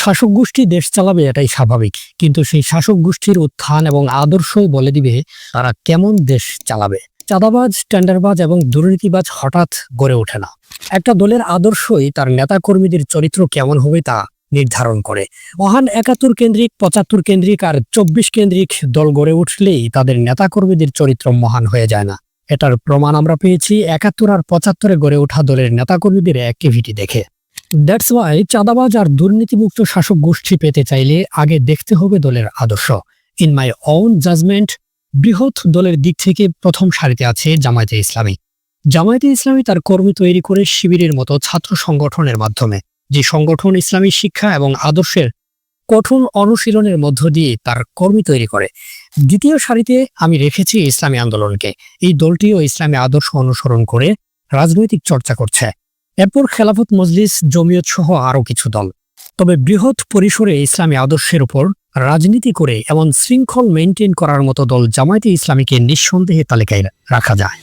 শাসক গোষ্ঠী দেশ চালাবে এটাই স্বাভাবিক, কিন্তু সেই শাসক গোষ্ঠীর উত্থান এবং আদর্শই বলে দিবে তারা কেমন দেশ চালাবে। চাঁদাবাজ, টেন্ডারবাজ এবং দুর্নীতিবাজ হঠাৎ গড়ে ওঠে না। একটা দলের আদর্শই তার নেতাকর্মীদের চরিত্র কেমন হবে তা নির্ধারণ করে। মহান ৭১ কেন্দ্রিক, ৭৫ কেন্দ্রিক আর ২৪ কেন্দ্রিক দল গড়ে উঠলেই তাদের নেতাকর্মীদের চরিত্র মহান হয়ে যায় না। এটার প্রমাণ আমরা পেয়েছি ৭১ আর ৭৫-এ গড়ে ওঠা দলের নেতাকর্মীদের অ্যাক্টিভিটি দেখে। দ্যাটস ওয়াই চাঁদাবাজ আর দুর্নীতিমুক্ত শাসক গোষ্ঠী পেতে চাইলে আগে দেখতে হবে দলের আদর্শ। ইন মাই ওন জাজমেন্ট, বৃহৎ দলের দিক থেকে প্রথম সারিতে আছে জামায়াতে ইসলামী। জামায়াতে ইসলামী তার কর্মী তৈরি করে শিবিরের মতো ছাত্র সংগঠনের মাধ্যমে, যে সংগঠন ইসলামী শিক্ষা এবং আদর্শের কঠোর অনুশীলনের মধ্য দিয়ে তার কর্মী তৈরি করে। দ্বিতীয় সারিতে আমি রেখেছি ইসলামী আন্দোলনকে। এই দলটিও ইসলামী আদর্শ অনুসরণ করে রাজনৈতিক চর্চা করছে। এরপর খেলাফত মজলিস, জমিয়ত সহ আরও কিছু দল। তবে বৃহৎ পরিসরে ইসলামী আদর্শের উপর রাজনীতি করে এমন শৃঙ্খল মেনটেন করার মতো দল জামায়াতে ইসলামীকে নিঃসন্দেহে তালিকায় রাখা যায়।